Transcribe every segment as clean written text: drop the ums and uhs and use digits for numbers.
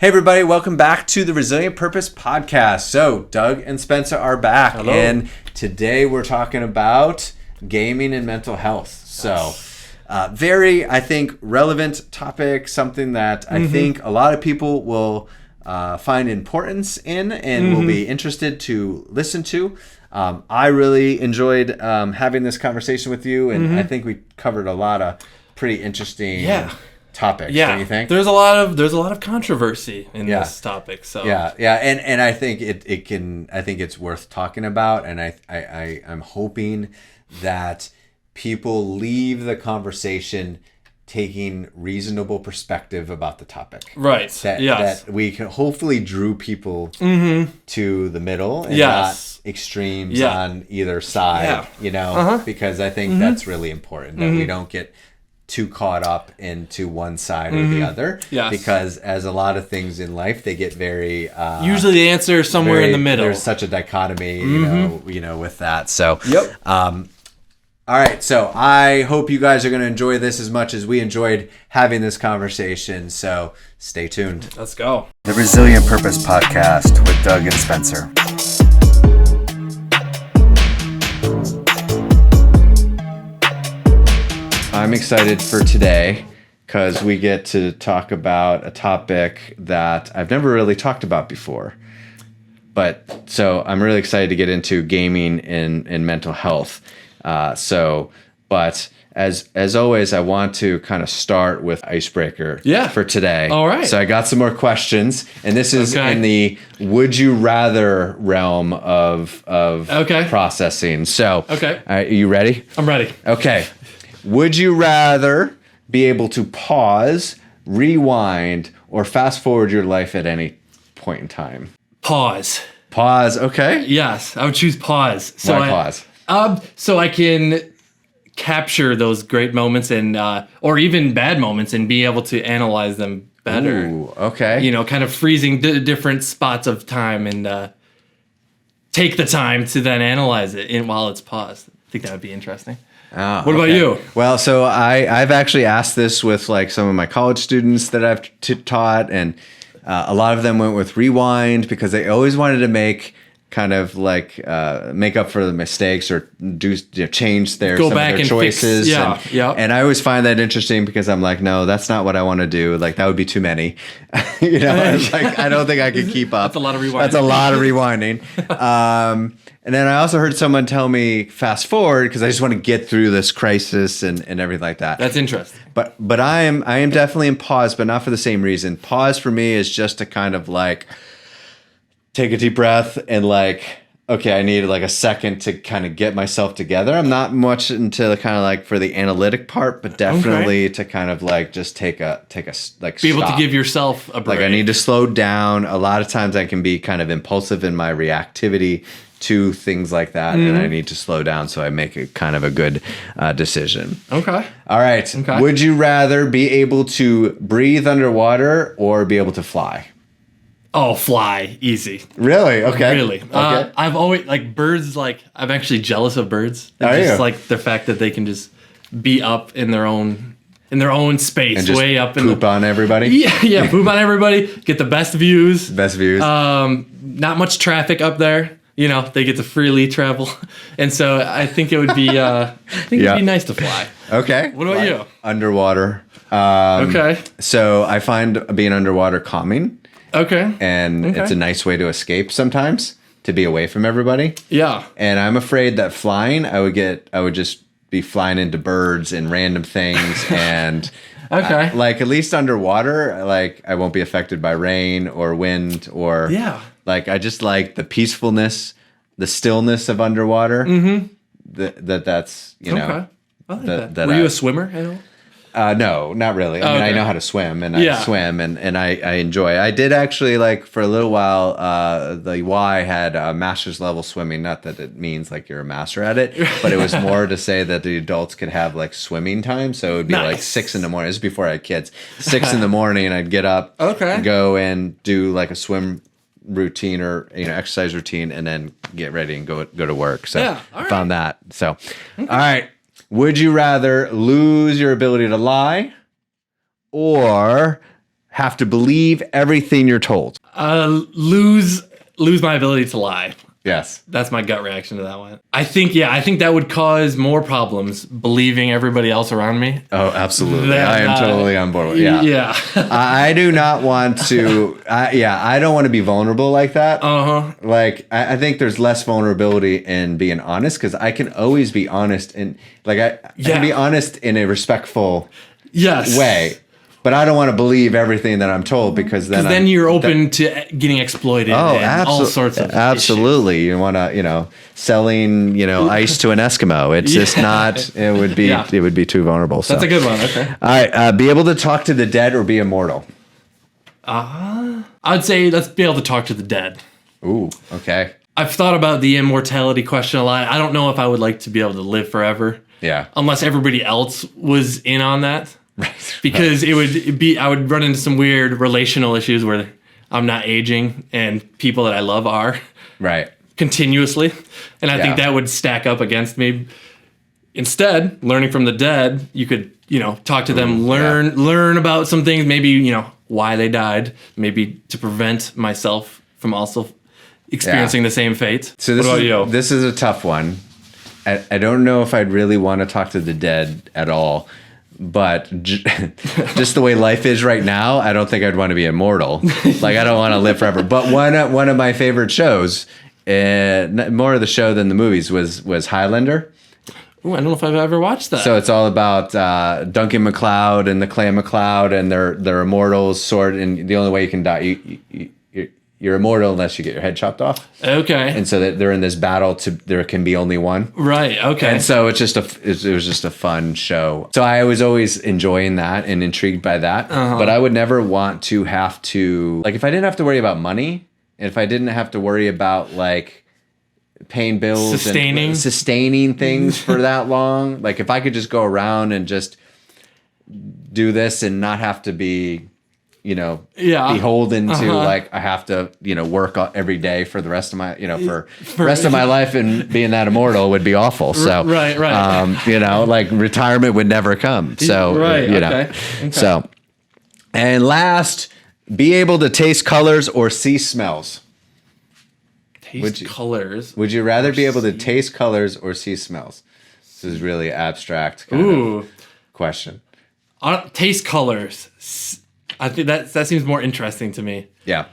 Hey everybody, welcome back to the Resilient Purpose Podcast. So Doug and Spencer are back. Hello. And today we're talking about gaming and mental health. So very, I think, relevant topic, something that I think a lot of people will find importance in and will be interested to listen to. I really enjoyed having this conversation with you, and I think we covered a lot of pretty interesting topics. Don't you think? There's a lot of controversy in this topic. So and I think I think it's worth talking about, and I'm hoping that people leave the conversation taking reasonable perspective about the topic. Right. That we can hopefully drew people to the middle and not extremes on either side, because I think that's really important, that we don't get too caught up into one side or the other. Yes. Because as a lot of things in life, they get very... usually the answer is somewhere in the middle. There's such a dichotomy, you know, with that. So, all right, so I hope you guys are going to enjoy this as much as we enjoyed having this conversation. So stay tuned. Let's go. The Resilient Purpose Podcast with Doug and Spencer. I'm excited for today because we get to talk about a topic that I've never really talked about before. But so I'm really excited to get into gaming and mental health. But as always, I want to kind of start with icebreaker for today. All right. So I got some more questions, and this is in the would you rather realm of processing. So are you ready? I'm ready. Okay. Would you rather be able to pause, rewind, or fast forward your life at any point in time? Pause. Pause. Okay. Yes, I would choose pause. So Why pause? So I can capture those great moments and or even bad moments and be able to analyze them better. Ooh, okay. Kind of freezing different spots of time and take the time to then analyze it while it's paused. I think that would be interesting. What about you? Well, so I've actually asked this with like some of my college students that I've taught, and a lot of them went with rewind because they always wanted to make kind of like make up for the mistakes or change their choices. And I always find that interesting because I'm like, no, that's not what I want to do. Like that would be too many. Like I don't think I could keep up. That's a lot of rewinding. That's a lot of rewinding. And then I also heard someone tell me fast forward because I just want to get through this crisis and everything like that. That's interesting. But I am definitely in pause, but not for the same reason. Pause for me is just to kind of like take a deep breath and like, okay, I need like a second to kind of get myself together. I'm not much into the kind of like for the analytic part, but definitely to kind of like just take a like be able to give yourself a break. Like I need to slow down. A lot of times I can be kind of impulsive in my reactivity to things like that, and I need to slow down so I make a kind of a good decision. Okay. All right. Okay. Would you rather be able to breathe underwater or be able to fly? Oh, fly. Easy. Really? Okay. Really. Okay. I've always, like, birds, like, I'm actually jealous of birds. Are just, you? like, the fact that they can just be up in their own space, and just way up in poop on everybody? Yeah, poop on everybody, get the best views. Best views. Not much traffic up there. They get to freely travel. And so I think it would be it'd be nice to fly. Okay. What about you? Underwater. Okay. So I find being underwater calming. Okay. And it's a nice way to escape sometimes, to be away from everybody. Yeah. And I'm afraid that flying, I would just be flying into birds and random things and like at least underwater, like I won't be affected by rain or wind or like I just like the peacefulness, the stillness of underwater. That's you know. I like that. Were you a swimmer at all? No, not really. I mean, I know how to swim, and I swim, and I enjoy it. I did actually, like, for a little while, the Y had master's level swimming. Not that it means, like, you're a master at it, but it was more to say that the adults could have, like, swimming time. So it would be, like, 6 in the morning. This is before I had kids. 6 in the morning, I'd get up, go and do, like, a swim routine or exercise routine, and then get ready and go to work. So I found that. So, all right. Would you rather lose your ability to lie or have to believe everything you're told? Lose my ability to lie. Yes. That's my gut reaction to that one. I think that would cause more problems believing everybody else around me. Oh, absolutely. I am totally on board with it. Yeah. I do not want to, I don't want to be vulnerable like that. Like, I think there's less vulnerability in being honest, because I can always be honest and I can be honest in a respectful way. But I don't want to believe everything that I'm told, because then you're open to getting exploited. And all sorts of absolutely issues. You want to selling ice to an Eskimo. It's just not. It would be too vulnerable. So. That's a good one. Okay. All right. Be able to talk to the dead or be immortal. I'd say let's be able to talk to the dead. Ooh. Okay. I've thought about the immortality question a lot. I don't know if I would like to be able to live forever. Yeah. Unless everybody else was in on that. Right. Because I would run into some weird relational issues where I'm not aging and people that I love are. Right. Continuously. And I think that would stack up against me. Instead, learning from the dead, you could, talk to them, learn about some things, maybe, why they died, maybe to prevent myself from also experiencing the same fate. So this is a tough one. I don't know if I'd really want to talk to the dead at all. But just the way life is right now, I don't think I'd want to be immortal. I don't want to live forever. But one of my favorite shows, more of the show than the movies, was Highlander. Ooh, I don't know if I've ever watched that. So it's all about Duncan MacLeod and the Clan MacLeod, and they're immortals, and the only way you can die, you're immortal unless you get your head chopped off. Okay. And so that they're in this battle there can be only one. Right. Okay. And so it was just a fun show. So I was always enjoying that and intrigued by that. But I would never want to have to, if I didn't have to worry about money, and if I didn't have to worry about paying bills, sustaining things for that long, if I could just go around and just do this and not have to be beholden to I have to work every day for the rest of my for the rest of my life, and being that immortal would be awful. So right. Retirement would never come. So Okay. So, and last, be able to taste colors or see smells. Colors. Would you rather be able to taste colors or see smells? This is really abstract kind of question. Taste colors. I think that seems more interesting to me. Yeah.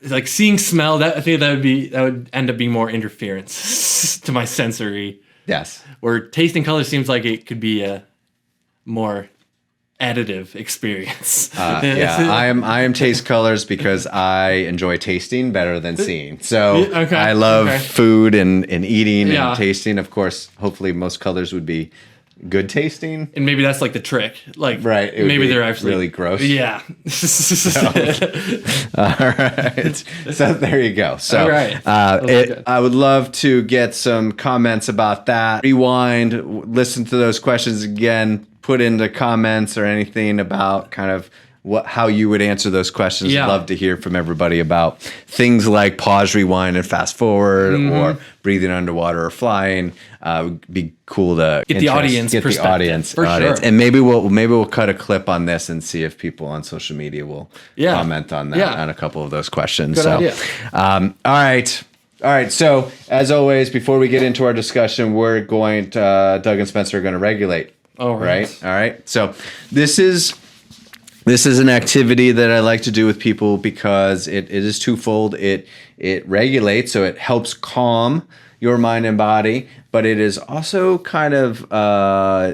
It's seeing smell, I think that would end up being more interference to my sensory. Yes. Where tasting colors seems like it could be a more additive experience. I am taste colors because I enjoy tasting better than seeing. So I love food and eating and tasting. Of course, hopefully most colors would be good tasting, and maybe that's the trick. Right, maybe they're actually really gross. Yeah. All right. So there you go. So all right. I would love to get some comments about that. Rewind, listen to those questions again, put into comments or anything about kind of how you would answer those questions. Yeah. I'd love to hear from everybody about things like pause, rewind, and fast forward, or breathing underwater or flying. It would be cool to get the audience perspective. For sure. And maybe we'll cut a clip on this and see if people on social media will comment on that, on a couple of those questions. Good idea. All right. So as always, before we get into our discussion, we're going to Doug and Spencer are going to regulate. All right. All right. So this is an activity that I like to do with people because it is twofold. It regulates, so it helps calm your mind and body, but it is also kind of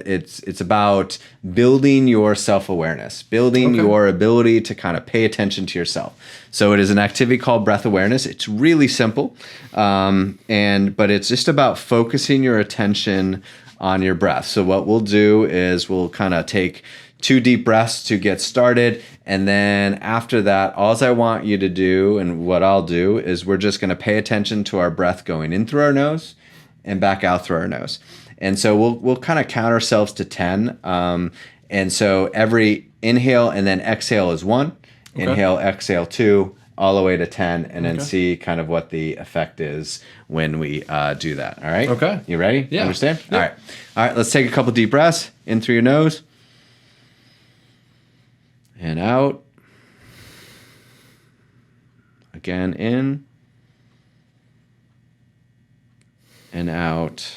it's about building your self-awareness, building your ability to kind of pay attention to yourself. So it is an activity called breath awareness. It's really simple, but it's just about focusing your attention on your breath. So what we'll do is we'll kind of take 2 deep breaths to get started. And then after that, all I want you to do, and what I'll do, is we're just going to pay attention to our breath going in through our nose and back out through our nose. And so we'll kind of count ourselves to 10. And so every inhale and then exhale is 1. Okay. Inhale, exhale 2, all the way to 10, and then see kind of what the effect is when we do that. All right? Okay. You ready? Yeah. Understand? Yeah. All right, let's take a couple deep breaths in through your nose. And out. Again, in and out.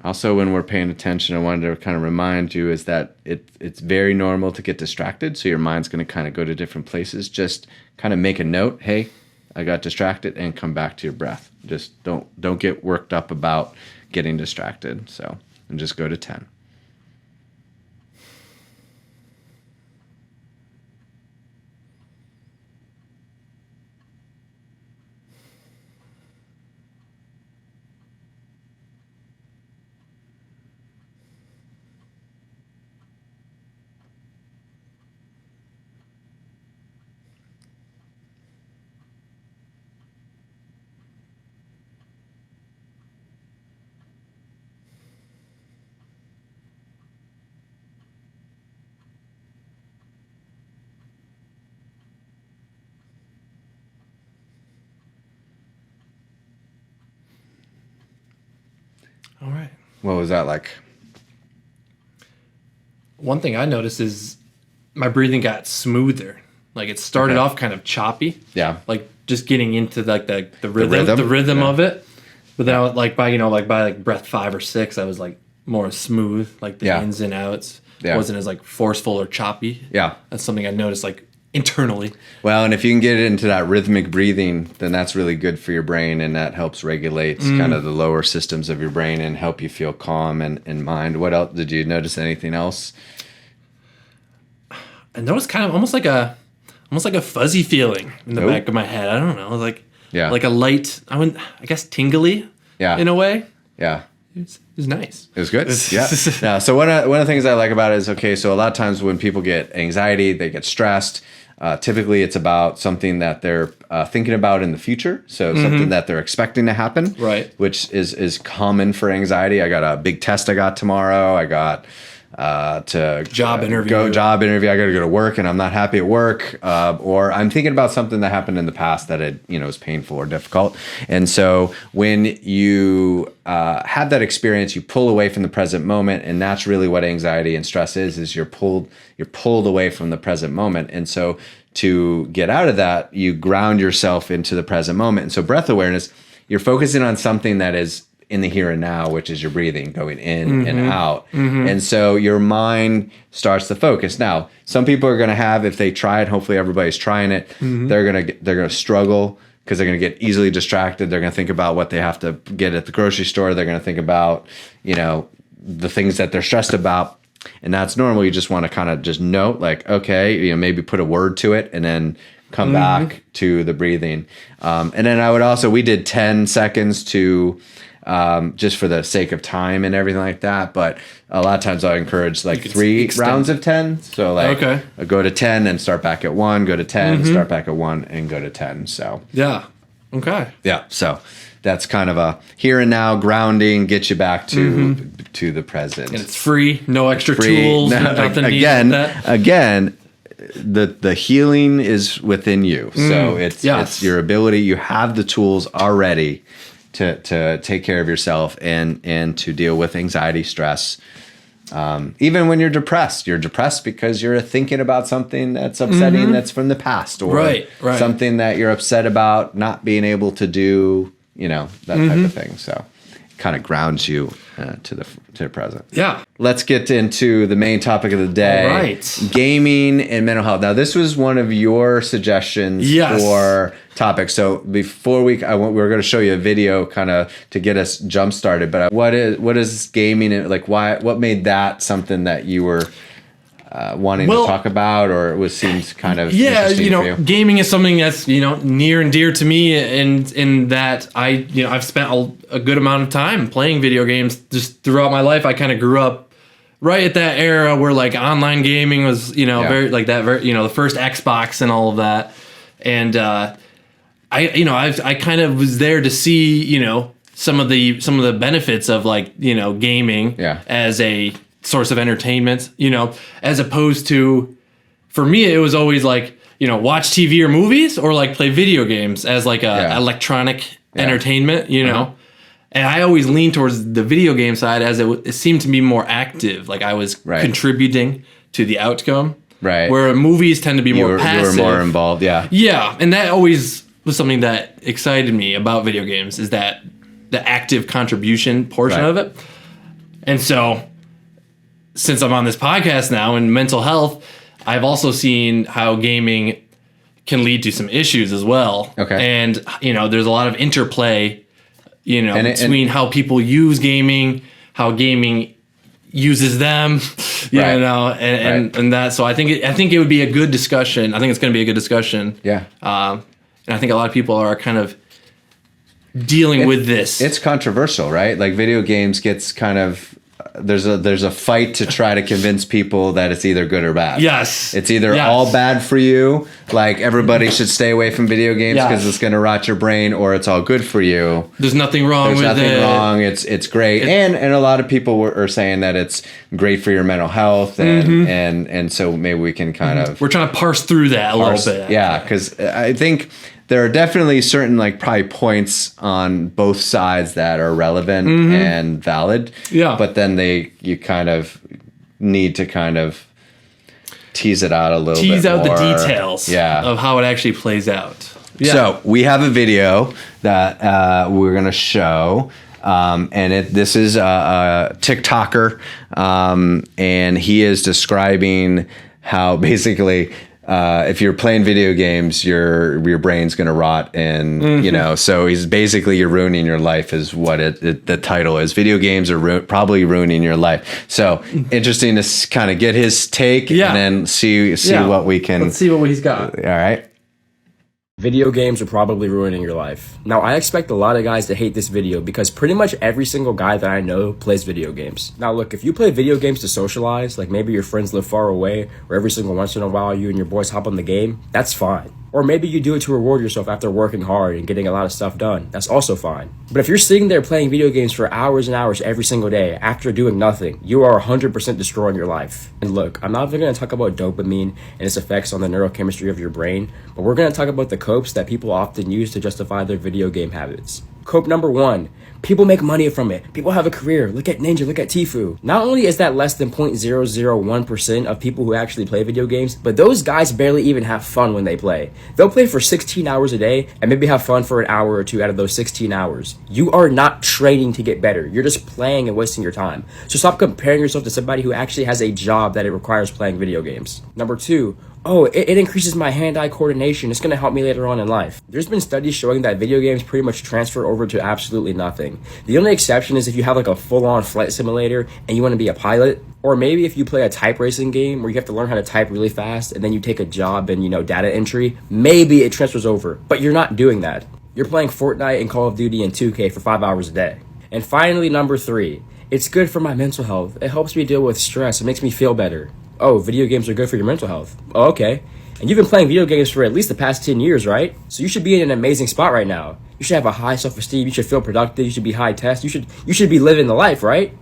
Also, when we're paying attention, I wanted to kind of remind you is that it's very normal to get distracted. So your mind's going to kind of go to different places. Just kind of make a note. Hey, I got distracted, and come back to your breath. Just don't get worked up about getting distracted. So, and just go to 10. All right. What was that like? One thing I noticed is my breathing got smoother. Like it started off kind of choppy. Yeah. Like just getting into like the rhythm of it. But then I was like by breath 5 or 6, I was like more smooth, like the ins and outs. Yeah. Wasn't as like forceful or choppy. Yeah. That's something I noticed like internally. Well, and if you can get into that rhythmic breathing, then that's really good for your brain, and that helps regulate kind of the lower systems of your brain and help you feel calm and mind. What else? Did you notice anything else? I noticed kind of almost like a fuzzy feeling in the back of my head. I don't know, like a light, I guess tingly in a way. Yeah. It was nice. It was good. Yeah. So one of the things I like about it is, okay, so a lot of times when people get anxiety, they get stressed, typically it's about something that they're thinking about in the future. So something that they're expecting to happen. Right. Which is common for anxiety. I got a big test I got tomorrow. I got job interview. I got to go to work and I'm not happy at work, or I'm thinking about something that happened in the past that is painful or difficult. And so when you have that experience, you pull away from the present moment, and that's really what anxiety and stress is you're pulled away from the present moment. And so to get out of that, you ground yourself into the present moment. And so breath awareness, you're focusing on something that is in the here and now, which is your breathing going in and out. And so your mind starts to focus. Now, some people are going to have, if they try it, hopefully everybody's trying it, they're going to struggle because they're going to get easily distracted. They're going to think about what they have to get at the grocery store. They're going to think about, the things that they're stressed about. And that's normal. You just want to kind of just note, like, okay, maybe put a word to it and then come back to the breathing. And then we did 10 seconds to, just for the sake of time and everything like that. But a lot of times I encourage like 3 rounds of 10. So like I go to 10 and start back at 1, go to 10, start back at 1 and go to 10. So yeah. Okay. Yeah. So that's kind of a here and now grounding, get you back to the present. And it's free, no extra tools, nothing again, the healing is within you. So it's your ability, you have the tools already to take care of yourself and to deal with anxiety, stress. Even when you're depressed because you're thinking about something that's upsetting that's from the past, or something that you're upset about not being able to do, that type of thing. So it kind of grounds you to the present. Yeah. Let's get into the main topic of the day. All right. Gaming and mental health. Now, this was one of your suggestions for topics. So before we were going to show you a video kind of to get us jump started. But what is gaming, like what made that something that you were wanting to talk about, or seems kind of interesting for you? Gaming is something that's near and dear to me, and in that I've spent a good amount of time playing video games just throughout my life. I kind of grew up right at that era where like online gaming was very like that, the first Xbox and all of that, and I kind of was there to see some of the benefits of like gaming as a source of entertainment, as opposed to, for me, it was always like, watch TV or movies, or like play video games as like a electronic entertainment, and I always leaned towards the video game side as it seemed to be more active. Like I was contributing to the outcome. Right. Where movies tend to be more passive. You were more involved, yeah. Yeah, and that always was something that excited me about video games, is that the active contribution portion of it. And so, since I'm on this podcast now and mental health, I've also seen how gaming can lead to some issues as well. Okay. And, there's a lot of interplay, between how people use gaming, how gaming uses them, and that. So I think it would be a good discussion. I think it's going to be a good discussion. Yeah. And I think a lot of people are kind of dealing with this. It's controversial, right? Like video games gets kind of, there's a fight to try to convince people that it's either good or bad. Yes. It's either all bad for you, like everybody should stay away from video games because it's going to rot your brain, or it's all good for you. There's nothing wrong with it. There's nothing wrong. It's great. And a lot of people are saying that it's great for your mental health, and so maybe we can kind of... We're trying to parse through that a little bit. Yeah, because I think there are definitely certain probably points on both sides that are relevant and valid. Yeah. But then you kind of need to kind of tease it out a little bit more. Tease out the details of how it actually plays out. Yeah. So we have a video that we're going to show. And this is a TikToker, and he is describing how basically... if you're playing video games, your brain's gonna rot, and so he's basically, you're ruining your life is what the title is. Video games are probably ruining your life. So interesting to kind of get his take, and then see what we can. Let's see what he's got. All right. Video games are probably ruining your life. Now, I expect a lot of guys to hate this video because pretty much every single guy that I know plays video games. Now, look, if you play video games to socialize, like maybe your friends live far away, or every single once in a while you and your boys hop on the game, that's fine. Or maybe you do it to reward yourself after working hard and getting a lot of stuff done. That's also fine. But if you're sitting there playing video games for hours and hours every single day after doing nothing, you are 100% destroying your life. And look, I'm not even going to talk about dopamine and its effects on the neurochemistry of your brain, but we're going to talk about the copes that people often use to justify their video game habits. Cope number 1. People make money from it. People have a career. Look at Ninja, look at Tfue. Not only is that less than 0.001% of people who actually play video games, but those guys barely even have fun when they play. They'll play for 16 hours a day and maybe have fun for an hour or two out of those 16 hours. You are not training to get better. You're just playing and wasting your time. So stop comparing yourself to somebody who actually has a job that it requires playing video games. Number 2. Oh, it increases my hand-eye coordination. It's going to help me later on in life. There's been studies showing that video games pretty much transfer over to absolutely nothing. The only exception is if you have like a full-on flight simulator and you want to be a pilot, or maybe if you play a type racing game where you have to learn how to type really fast and then you take a job in, data entry, maybe it transfers over, but you're not doing that. You're playing Fortnite and Call of Duty and 2K for 5 hours a day. And finally, number 3, it's good for my mental health. It helps me deal with stress. It makes me feel better. Oh, video games are good for your mental health. Oh, okay. And you've been playing video games for at least the past 10 years, right? So you should be in an amazing spot right now. You should have a high self-esteem. You should feel productive. You should be high test. You should be living the life, right?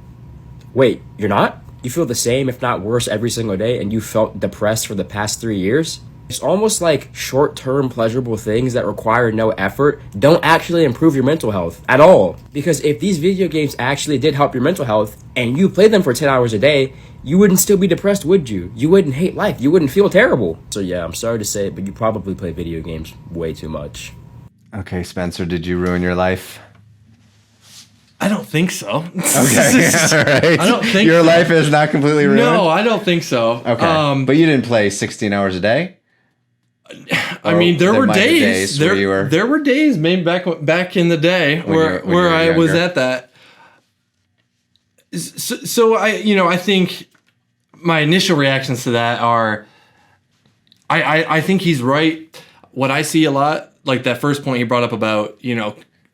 Wait, you're not? You feel the same, if not worse, every single day, and you felt depressed for the past 3 years? It's almost like short-term pleasurable things that require no effort don't actually improve your mental health at all. Because if these video games actually did help your mental health and you played them for 10 hours a day, you wouldn't still be depressed, would you? You wouldn't hate life. You wouldn't feel terrible. So yeah, I'm sorry to say it, but you probably play video games way too much. Okay, Spencer, did you ruin your life? I don't think so. Okay, all right. I don't think your life is not completely ruined? No, I don't think so. Okay, but you didn't play 16 hours a day? I mean, there were days. There were days, maybe back in the day where I was at that. So I think my initial reactions to that are, I think he's right. What I see a lot, like that first point he brought up about,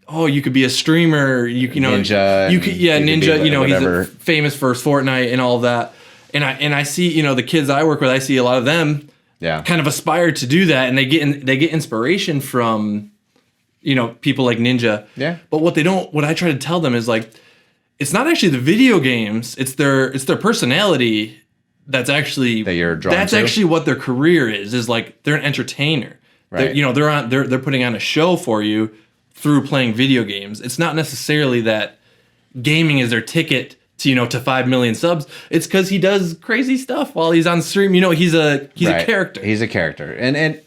oh, you could be a streamer, Ninja, Ninja, he's famous for Fortnite and all of that. And I see, the kids I work with, I see a lot of them kind of aspire to do that, and they get inspiration from, people like Ninja. Yeah. But what I try to tell them is like, it's not actually the video games, it's their personality that's actually that you're drawn that's to. Actually what their career is like they're an entertainer. Right. They're putting on a show for you through playing video games. It's not necessarily that gaming is their ticket to 5 million subs. It's because he does crazy stuff while he's on stream. He's a character. He's a character, and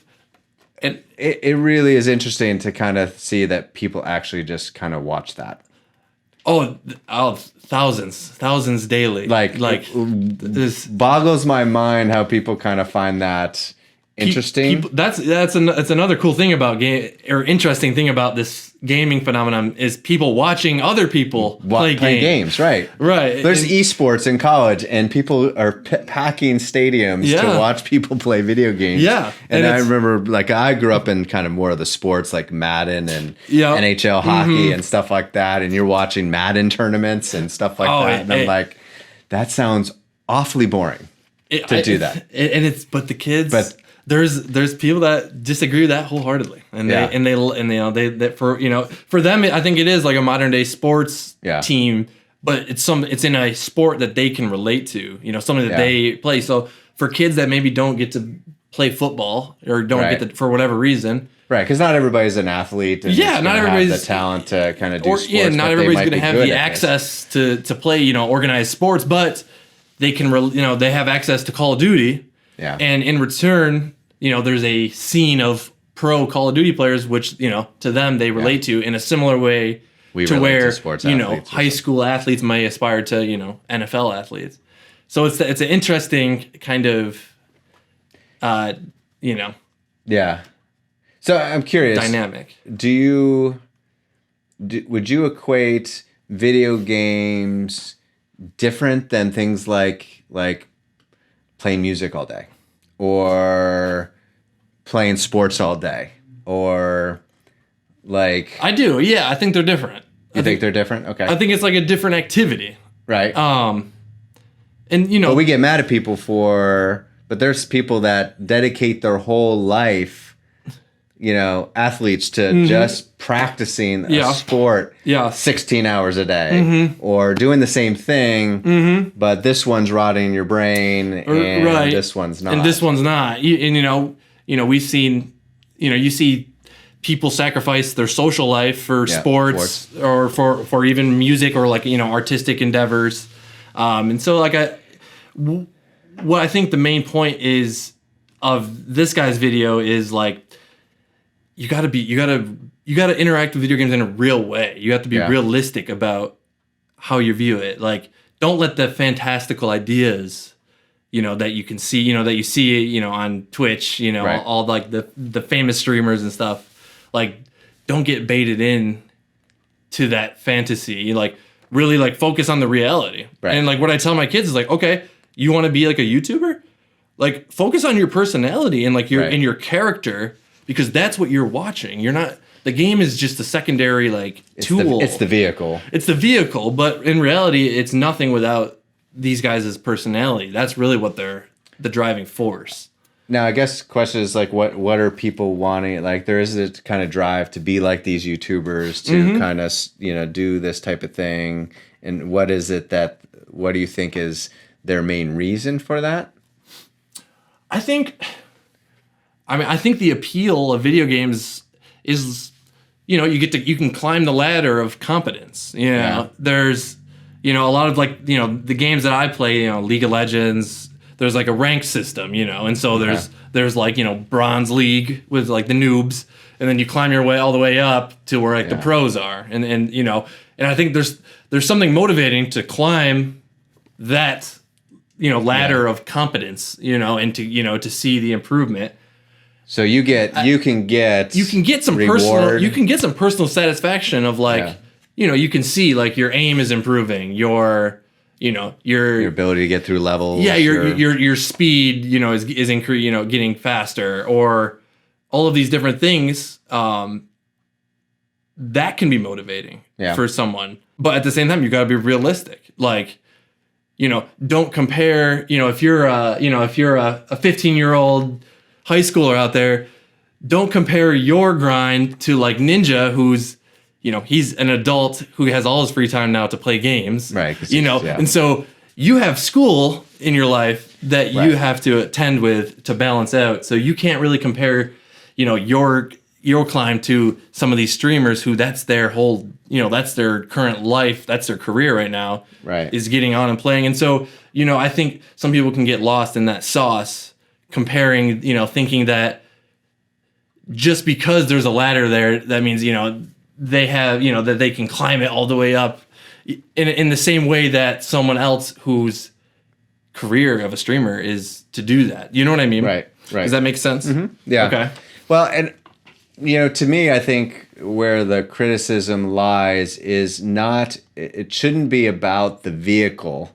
it really is interesting to kind of see that people actually just kind of watch that. Oh, thousands daily. Like this boggles my mind how people kind of find that interesting. That's another cool thing about interesting thing about this gaming phenomenon is people watching other people play games. Right. There's esports in college, and people are packing stadiums to watch people play video games. Yeah, and I remember, like, I grew up in kind of more of the sports, like Madden and NHL hockey and stuff like that. And you're watching Madden tournaments and stuff like that, and I'm like, that sounds awfully boring to do that. But the kids. There's people that disagree with that wholeheartedly, and they for them I think it is like a modern day sports team, but it's in a sport that they can relate to, something that they play. So for kids that maybe don't get to play football or don't get to, for whatever reason, right? Because not everybody's an athlete, and not everybody's have the talent to kind of do sports. Not everybody's going to have the access to play organized sports, but they can they have access to Call of Duty, and in return, there's a scene of pro Call of Duty players, which, to them, they relate to in a similar way to where, sports athletes high school athletes may aspire to, NFL athletes. So it's an interesting kind of, Yeah. So I'm curious. Dynamic. Would you equate video games different than things like playing music all day? Or playing sports all day, or like I do, I think they're different. You think they're different? Okay. I think it's like a different activity, right? And but we get mad at people but there's people that dedicate their whole life, athletes to just practicing a sport 16 hours a day, or doing the same thing, but this one's rotting your brain and this one's not. And this one's not. We've seen, you see people sacrifice their social life for sports or for even music or artistic endeavors. And so what I think the main point is of this guy's video is you gotta interact with video games in a real way. You have to be realistic about how you view it. Don't let the fantastical ideas, that you can see, that you see, on Twitch, all the famous streamers and stuff. Don't get baited in to that fantasy. Really focus on the reality. Right. And what I tell my kids is okay, you want to be a YouTuber? Focus on your personality and your character. Because that's what you're watching. You're not. The game is just a secondary tool. It's the vehicle. It's the vehicle, but in reality, it's nothing without these guys' personality. That's really what they're the driving force. Now, I guess the question is what are people wanting? There is a kind of drive to be like these YouTubers to kind of do this type of thing, and what is it what do you think is their main reason for that? I think the appeal of video games is, you can climb the ladder of competence. There's, a lot of the games that I play, League of Legends, there's a rank system, and so there's Bronze League with the noobs, and then you climb your way all the way up to where the pros are. And I think there's something motivating to climb that, ladder of competence, and to see the improvement. So you can get some personal satisfaction of you can see your aim is improving, your ability to get through levels, your speed is getting faster, or all of these different things that can be motivating for someone. But at the same time, you got to be realistic. Don't compare. If you're a 15-year-old high schooler out there, don't compare your grind to Ninja, who's he's an adult who has all his free time now to play games, right? And so you have school in your life that you have to attend with to balance out. So you can't really compare your your climb to some of these streamers who that's their whole, that's their current life, that's their career right now, right, is getting on and playing. And so, I think some people can get lost in that sauce comparing, thinking that just because there's a ladder there, that means, they have, that they can climb it all the way up in the same way that someone else whose career of a streamer is to do that. You know what I mean? Right. Does that make sense? Mm-hmm. Yeah. Okay. Well, and to me, I think where the criticism lies is not, it shouldn't be about the vehicle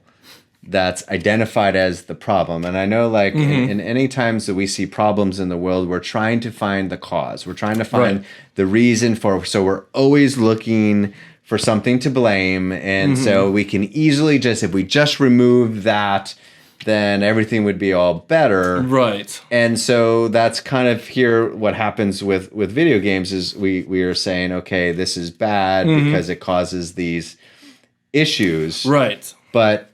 that's identified as the problem. And I know, like, in any times that we see problems in the world, we're trying to find the cause. We're trying to find the reason for, so we're always looking for something to blame. And so we can easily just, if we just remove that, then everything would be all better. Right. And so that's kind of here what happens with video games is we are saying, okay, this is bad because it causes these issues. Right. But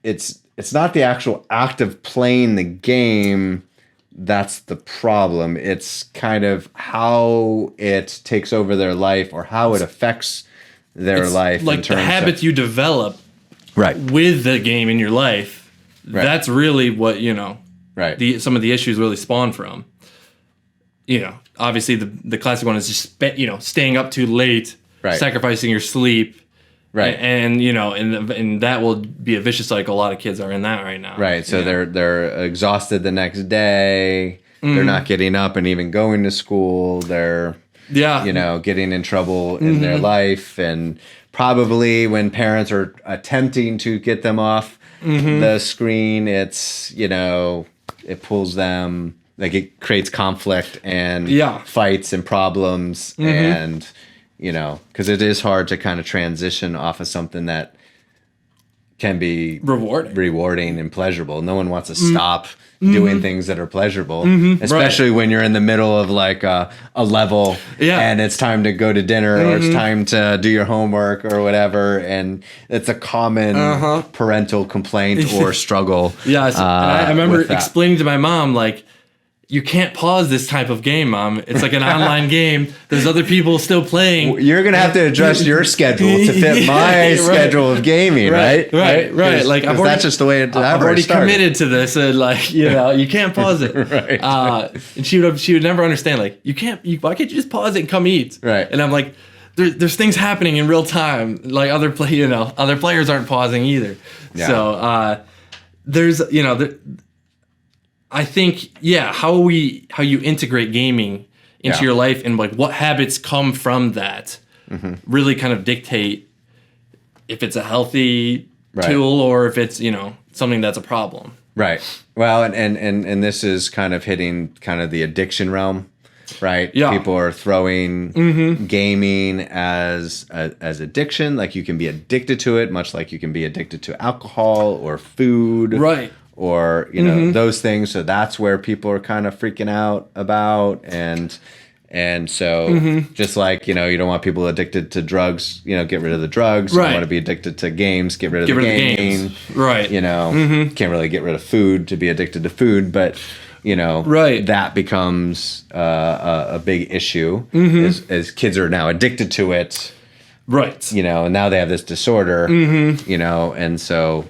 it's not the actual act of playing the game that's the problem. It's kind of how it takes over their life or how it affects their life. Like the habits you develop with the game in your life. Right. That's really what, some of the issues really spawn from. Obviously the classic one is just, staying up too late, sacrificing your sleep. Right. And and that will be a vicious cycle. A lot of kids are in that right now. Right. So they're exhausted the next day. They're not getting up and even going to school. They're, getting in trouble in their life. And probably when parents are attempting to get them off the screen, it's, it pulls them, like it creates conflict and fights and problems and, because it is hard to kind of transition off of something that can be rewarding and pleasurable. No one wants to stop doing things that are pleasurable, especially when you're in the middle of like a level and it's time to go to dinner or it's time to do your homework or whatever. And it's a common parental complaint or struggle. Yeah. And I remember explaining to my mom, like, you can't pause this type of game, Mom. It's like an online game. There's other people still playing. You're going to have to adjust your schedule to fit my schedule of gaming, right? Right. Like, that's just the way I've already committed to this. And like, you can't pause it. Right. And she would never understand, like, why can't you just pause it and come eat? Right. And I'm like, there's things happening in real time. Like other players aren't pausing either. Yeah. So there's, I think, how you integrate gaming into your life and like what habits come from that really kind of dictate if it's a healthy tool or if it's, something that's a problem. Right. Well, and this is kind of hitting kind of the addiction realm, right? Yeah. People are throwing gaming as addiction. Like you can be addicted to it, much like you can be addicted to alcohol or food. Right. Or, those things. So that's where people are kind of freaking out about. And so just like, you don't want people addicted to drugs, get rid of the drugs. You don't want to be addicted to games, get rid of the game. Right. Can't really get rid of food to be addicted to food. But, that becomes a big issue as kids are now addicted to it. Right. And now they have this disorder, and so...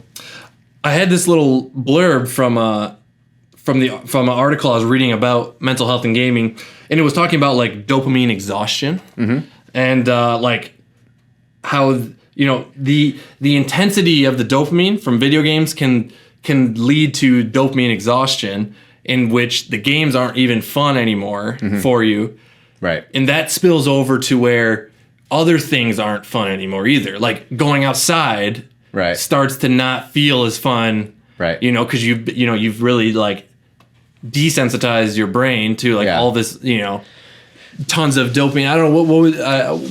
I had this little blurb from an article I was reading about mental health and gaming, and it was talking about like dopamine exhaustion and like how the intensity of the dopamine from video games can lead to dopamine exhaustion, in which the games aren't even fun anymore for you, right? And that spills over to where other things aren't fun anymore either, like going outside. Right. Starts to not feel as fun, right? Because you've really like desensitized your brain to like all this, tons of dopamine. I don't know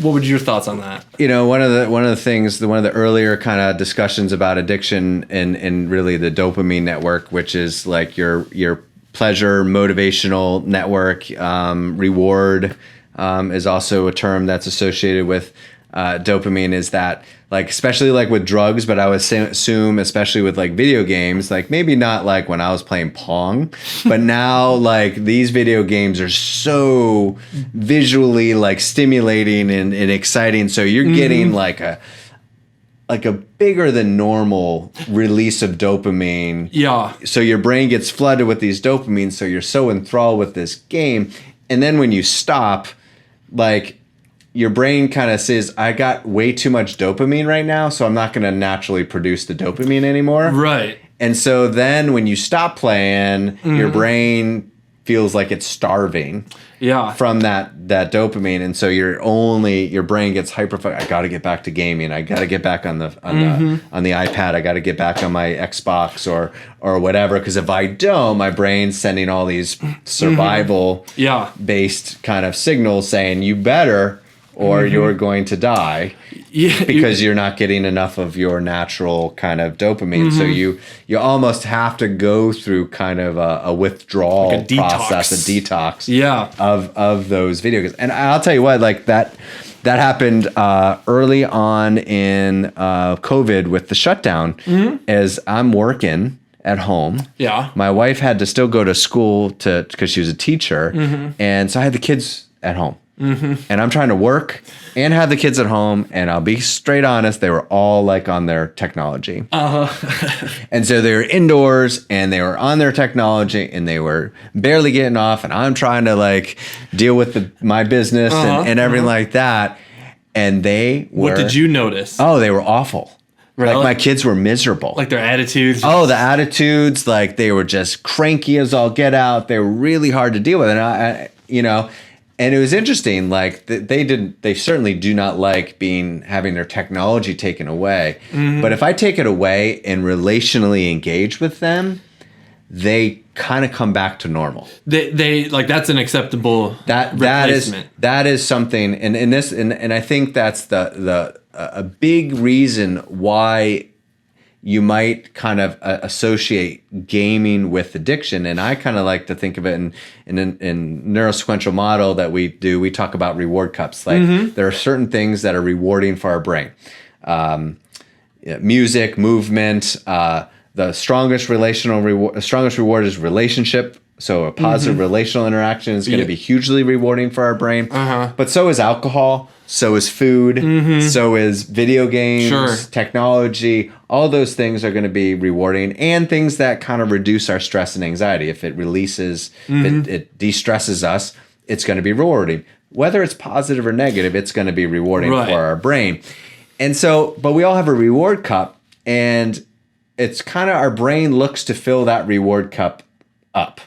what would your thoughts on that? One of the things, one of the earlier kind of discussions about addiction and really the dopamine network, which is like your pleasure motivational network, reward is also a term that's associated with dopamine is that, like, especially like with drugs, but I would assume especially with like video games, like maybe not like when I was playing Pong, but now like these video games are so visually like stimulating and exciting. So you're getting like a bigger than normal release of dopamine. Yeah. So your brain gets flooded with these dopamines. So you're so enthralled with this game. And then when you stop, like, your brain kind of says, I got way too much dopamine right now, so I'm not going to naturally produce the dopamine anymore. Right. And so then when you stop playing, your brain feels like it's starving from that dopamine. And so your brain gets hyper. I got to get back to gaming. I got to get back on the iPad. I got to get back on my Xbox or whatever. Because if I don't, my brain's sending all these survival based kind of signals saying you better, or you're going to die because you're not getting enough of your natural kind of dopamine. So you almost have to go through kind of a withdrawal like a process, a detox of those video games. And I'll tell you what, like that happened early on in COVID with the shutdown. As I'm working at home. Yeah. My wife had to still go to school because she was a teacher. And so I had the kids at home. And I'm trying to work and have the kids at home, and I'll be straight honest, they were all like on their technology. And so they were indoors and they were on their technology and they were barely getting off, and I'm trying to like deal with my business and everything like that. And they were... What did you notice? Oh, they were awful. Really? Like my kids were miserable. Like their attitudes? Oh, the attitudes, like they were just cranky as all get out. They were really hard to deal with. And I and it was interesting, like they certainly do not like having their technology taken away. But if I take it away and relationally engage with them, they kind of come back to normal. They like, that's an acceptable replacement. That is something, and I think that's a big reason why you might kind of associate gaming with addiction. And I kind of like to think of it in neurosequential model that we do. We talk about reward cups. Like there are certain things that are rewarding for our brain. Music, movement, the strongest reward is relationship. So a positive relational interaction is going to be hugely rewarding for our brain. But so is alcohol. So is food. So is video games, technology. All those things are going to be rewarding, and things that kind of reduce our stress and anxiety. If it releases, if it de-stresses us, it's going to be rewarding. Whether it's positive or negative, it's going to be rewarding for our brain. And so, but we all have a reward cup, and it's kind of our brain looks to fill that reward cup up.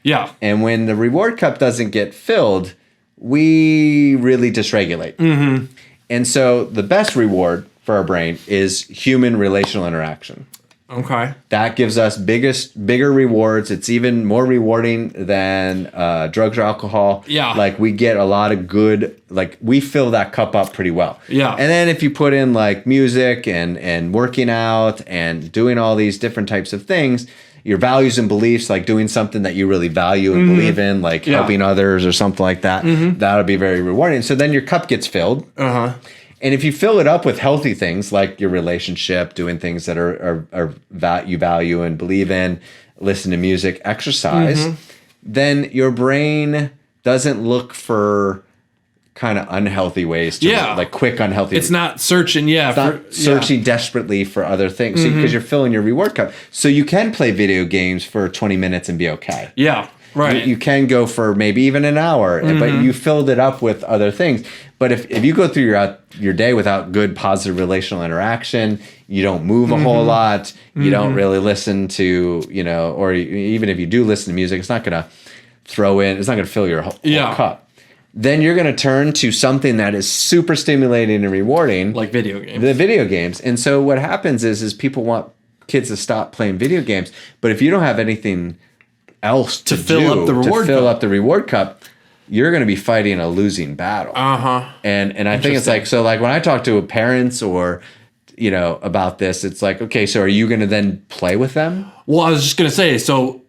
Yeah. And when the reward cup doesn't get filled, we really dysregulate. And so the best reward for our brain is human relational interaction. Okay. That gives us bigger rewards. It's even more rewarding than drugs or alcohol. Yeah. Like we get a lot of good, like we fill that cup up pretty well. Yeah. And then if you put in like music and working out and doing all these different types of things, your values and beliefs, like doing something that you really value and believe in, like helping others or something like that, that'll be very rewarding. So then your cup gets filled. And if you fill it up with healthy things like your relationship, doing things that you value and believe in, listen to music, exercise, then your brain doesn't look for kind of unhealthy ways to like quick unhealthy. It's not searching, searching desperately for other things because you're filling your reward cup. So you can play video games for 20 minutes and be okay. Yeah. Right. You can go for maybe even an hour, but you filled it up with other things. But if you go through your day without good positive relational interaction, you don't move a whole lot, you don't really listen to, or even if you do listen to music, it's not going to it's not going to fill your whole cup. Then you're going to turn to something that is super stimulating and rewarding. Like video games. The video games. And so what happens is people want kids to stop playing video games. But if you don't have anything else to fill up the reward cup, you're going to be fighting a losing battle. And I think it's like, so like when I talk to parents or, about this, it's like, okay, so are you going to then play with them? Well, I was just going to say, so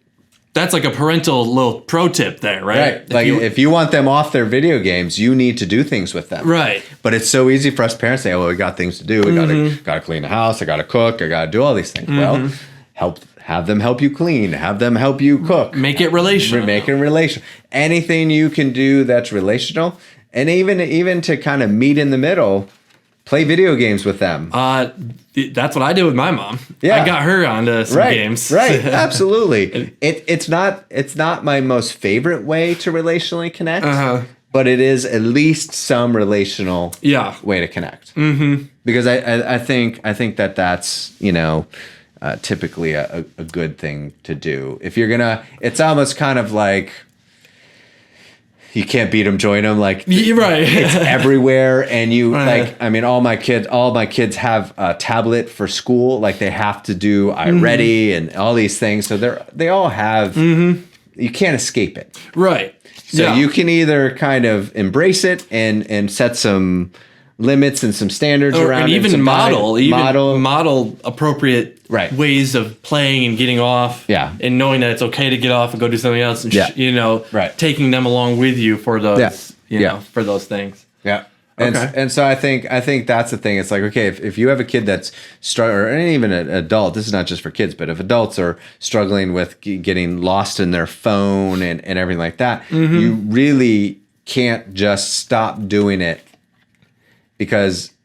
that's like a parental little pro tip there, right? Right. If you want them off their video games, you need to do things with them. Right. But it's so easy for us parents to say, "Oh, we got things to do. We gotta clean the house. I gotta cook. I gotta do all these things." Well, have them help you clean. Have them help you cook. Make it relational. Make it relational. Anything you can do that's relational, and even to kind of meet in the middle. Play video games with them. That's what I did with my mom. Yeah. I got her onto some games. Right, absolutely. It's not my most favorite way to relationally connect, but it is at least some relational way to connect. Mm-hmm. Because I think that's typically a good thing to do. If you're gonna, it's almost kind of like. You can't beat them, join them. Like right, it's everywhere, and you like. I mean, all my kids have a tablet for school. Like they have to do iReady and all these things. So they all have. You can't escape it. Right. So you can either kind of embrace it and set some limits and some standards around and it. Even model appropriate right. ways of playing and getting off. Yeah. And knowing that it's okay to get off and go do something else and right. taking them along with you for those for those things. Yeah. And so I think that's the thing. It's like, okay, if you have a kid that's struggling, or even an adult, this is not just for kids, but if adults are struggling with getting lost in their phone and everything like that, you really can't just stop doing it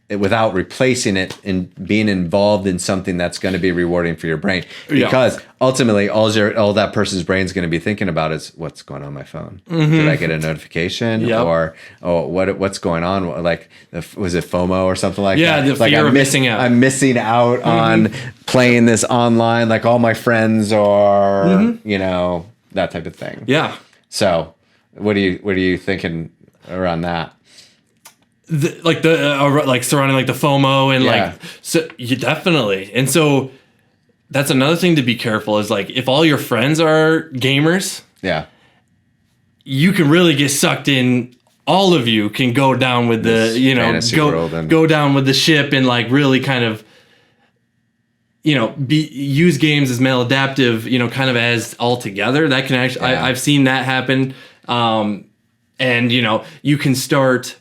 without replacing it and being involved in something that's going to be rewarding for your brain. Because ultimately, all that person's brain is going to be thinking about is what's going on my phone. Did I get a notification or what's going on? Like, was it FOMO or something like that? Yeah, the fear of missing out. I'm missing out on playing this online. Like all my friends are, that type of thing. Yeah. So, what are you thinking around that? Like surrounding like the FOMO and so you definitely. And so that's another thing to be careful is like if all your friends are gamers, you can really get sucked in. All of you can go down with go down with the ship and like really kind of use games as maladaptive, kind of as all together. That can actually I've seen that happen. And you can start.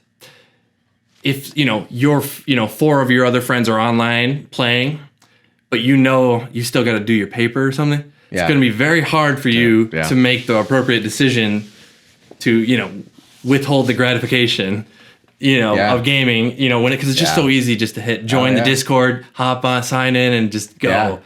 If your 4 of your other friends are online playing, but you still got to do your paper or something, it's going to be very hard for you to make the appropriate decision to withhold the gratification of gaming because it's just so easy just to hit join the Discord, hop on, sign in, and just go.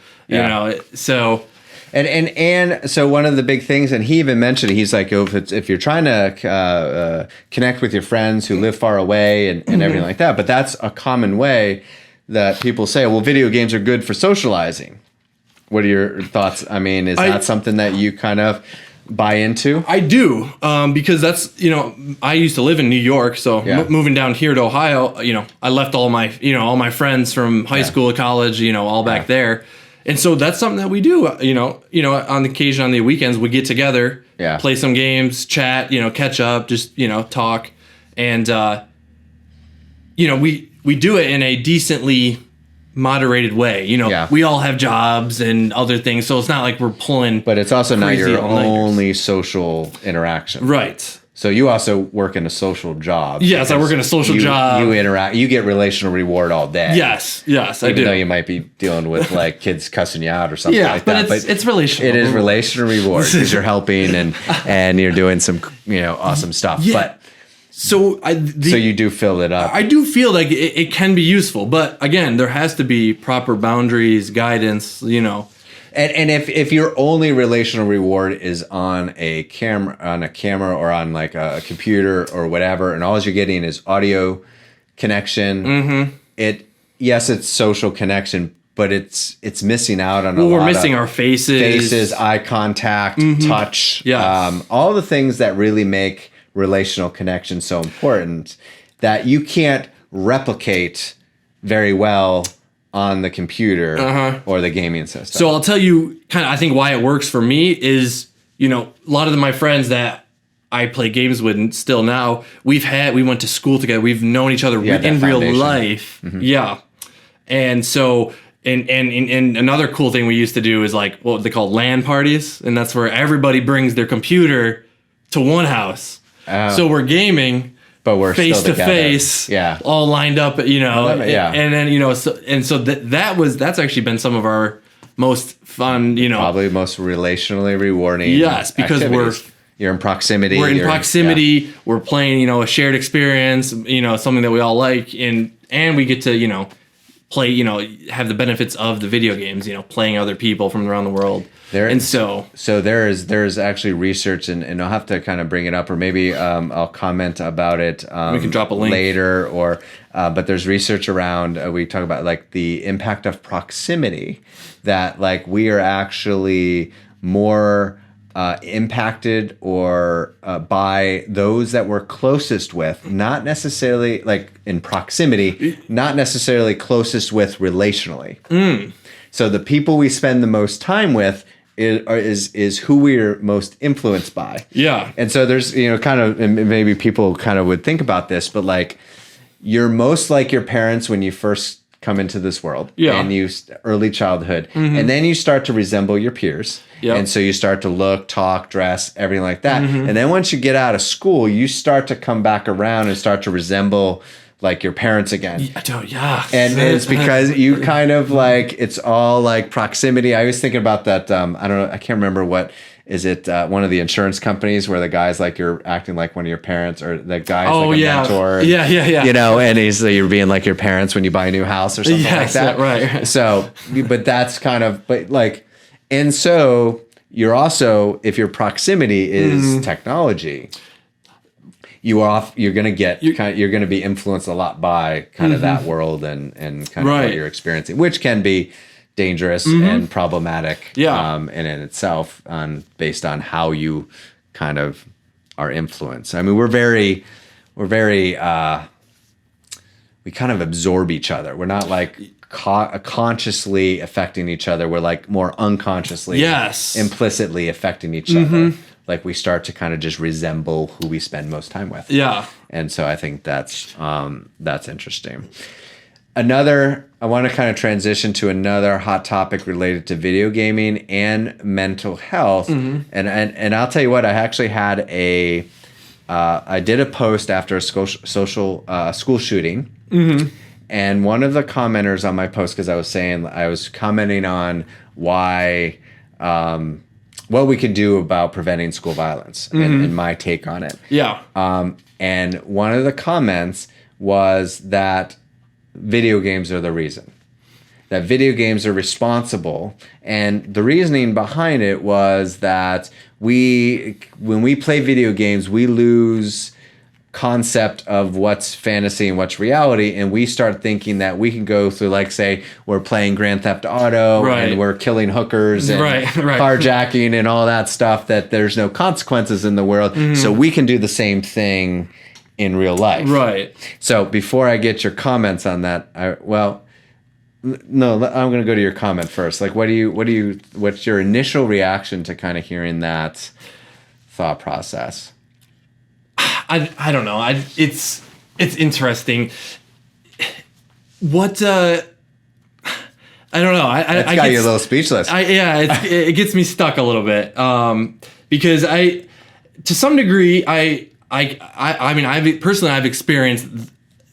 So. And so one of the big things, and he even mentioned it, he's like, if you're trying to connect with your friends who live far away and everything like that, but that's a common way that people say, well, video games are good for socializing. What are your thoughts? I mean, is that something that you kind of buy into? I do, because that's, I used to live in New York, so moving down here to Ohio, I left all my friends from high school, college, all back there. And so that's something that we do, on the occasion on the weekends, we get together, play some games, chat, catch up, just, talk. And, we do it in a decently moderated way. We all have jobs and other things. So it's not like we're pulling. But it's also not your only social interaction. Right. So you also work in a social job. Yes, I work in a social job. You interact. You get relational reward all day. Yes, I do. Even though you might be dealing with like kids cussing you out or something like that. But it's relational. It is relational reward because you're helping and you're doing some awesome stuff. Yeah. But so you do fill it up. I do feel like it can be useful, but again, there has to be proper boundaries, guidance. And if your only relational reward is on a camera or on like a computer or whatever, and all you're getting is audio connection, it's social connection, but it's missing out on we're missing our faces, eye contact, touch, all the things that really make relational connection so important that you can't replicate very well on the computer or the gaming system. So I'll tell you kind of I think why it works for me is, a lot of my friends that I play games with and still now, we went to school together. We've known each other in real life. Yeah. And so And another cool thing we used to do is like what they call LAN parties, and that's where everybody brings their computer to one house. So we're gaming, but we're face still to face, all lined up, and then that's actually been some of our most fun, probably most relationally rewarding. Yes, because you're in proximity. We're in proximity. Yeah. We're playing, a shared experience, something that we all like, and we get to, play, have the benefits of the video games, playing other people from around the world. So there's actually research, and I'll have to kind of bring it up, or maybe I'll comment about it. We can drop a link later, but there's research around. We talk about like the impact of proximity, that like we are actually more impacted or by those that we're closest with, not necessarily like in proximity, not necessarily closest with relationally. So the people we spend the most time with is who we're most influenced by. Yeah. And so there's, kind of, and maybe people kind of would think about this, but like you're most like your parents when you first come into this world, and early childhood, and then you start to resemble your peers, and so you start to look, talk, dress, everything like that, and then once you get out of school, you start to come back around and start to resemble like your parents again. And it's because you kind of like, it's all like proximity. I was thinking about that. I don't know, I can't remember what. Is it one of the insurance companies where the guy's like you're acting like one of your parents, or the guy's like a mentor? And, and he's you're being like your parents when you buy a new house or something like that. Right. So, but that's kind of, and so you're also, if your proximity is technology, you're going to be influenced a lot by kind of that world and kind of what you're experiencing, which can be dangerous and problematic in itself, based on how you kind of are influenced. I mean, we kind of absorb each other. We're not like consciously affecting each other. We're like more unconsciously, implicitly affecting each other. Like we start to kind of just resemble who we spend most time with. Yeah. And so I think that's interesting. I want to kind of transition to another hot topic related to video gaming and mental health. And I'll tell you what, I actually had I did a post after a school shooting. And one of the commenters on my post, because I was commenting on why, what we could do about preventing school violence and my take on it. Yeah. And one of the comments was that video games are the reason. That video games are responsible. And the reasoning behind it was that when we play video games, we lose concept of what's fantasy and what's reality, and we start thinking that we can go through, like, say, we're playing Grand Theft Auto and we're killing hookers and carjacking and all that stuff, that there's no consequences in the world, so we can do the same thing in real life. Right. So before I get your comments on that, I'm going to go to your comment first. Like, what's your initial reaction to kind of hearing that thought process? I don't know. It's interesting. What I don't know. It's got you a little speechless. It gets me stuck a little bit. Because to some degree, I mean, I've experienced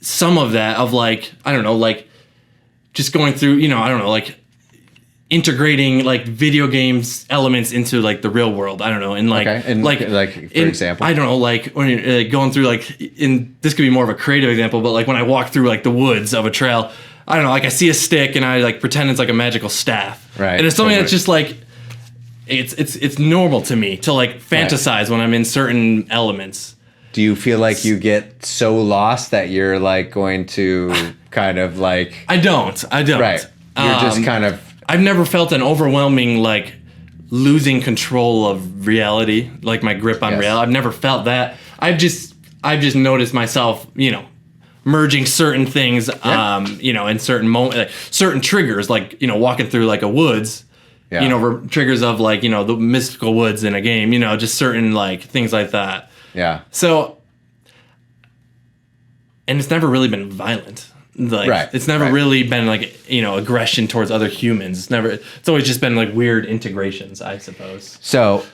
some of that, of like, I don't know, like just going through, I don't know, like integrating like video games elements into like the real world. I don't know. And like, for example, I don't know, like when you're going through like, this could be more of a creative example, but like when I walk through like the woods of a trail, I don't know, like I see a stick and I like pretend it's like a magical staff. Right. And it's something that's just like, it's normal to me to like fantasize when I'm in certain elements. Do you feel like you get so lost that you're like going to kind of like... I don't. Right. You're just kind of... I've never felt an overwhelming, like, losing control of reality, like my grip on reality. I've never felt that. I've just noticed myself, merging certain things, in certain certain triggers, like, walking through like a woods, triggers of like, the mystical woods in a game, just certain like things like that. Yeah. So, and it's never really been violent. Like it's never really been like, you know, aggression towards other humans. It's always just been like weird integrations, I suppose. So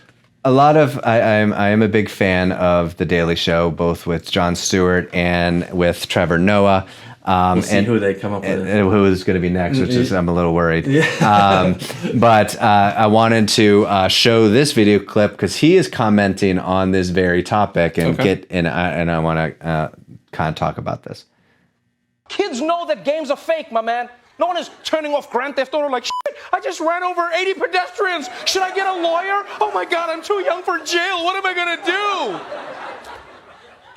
a lot of I am a big fan of The Daily Show, both with Jon Stewart and with Trevor Noah. We'll see who they come up with. And who is going to be next, which is I'm a little worried. Yeah. But I wanted to show this video clip because he is commenting on this very topic and I want to kind of talk about this. Kids know that games are fake, my man. No one is turning off Grand Theft Auto like, shit, I just ran over 80 pedestrians. Should I get a lawyer? Oh my God, I'm too young for jail. What am I gonna do?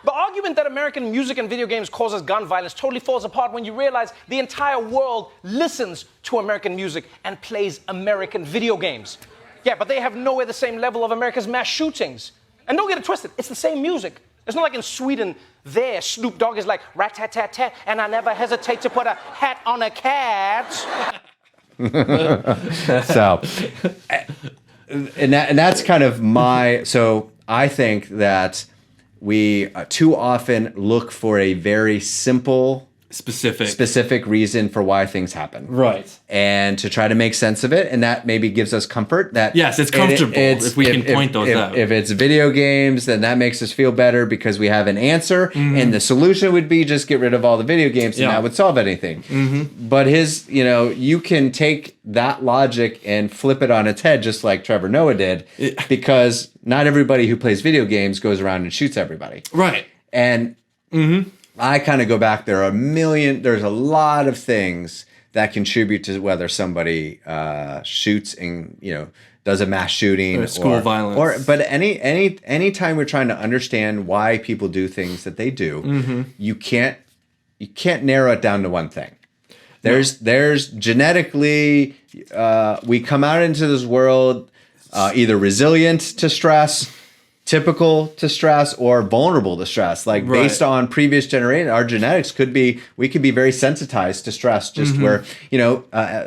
The argument that American music and video games causes gun violence totally falls apart when you realize the entire world listens to American music and plays American video games. Yeah, but they have nowhere the same level of America's mass shootings. And don't get it twisted, it's the same music. It's not like in Sweden, there Snoop Dogg is like rat-tat-tat-tat, and I never hesitate to put a hat on a cat. So, and that's kind of my. So I think that we too often look for a very simple, specific reason for why things happen. Right. And to try to make sense of it, and that maybe gives us comfort that yes, it's comfortable if we can point those out. If it's video games, then that makes us feel better because we have an answer, and the solution would be just get rid of all the video games, and that would solve anything. But you can take that logic and flip it on its head, just like Trevor Noah did, because not everybody who plays video games goes around and shoots everybody. Right. And I kind of go back. There's a lot of things that contribute to whether somebody shoots and does a mass shooting or school violence. But any time we're trying to understand why people do things that they do, you can't narrow it down to one thing. There's genetically we come out into this world either resilient to stress, typical to stress, or vulnerable to stress. Like based on previous generation, our genetics we could be very sensitized to stress. Just where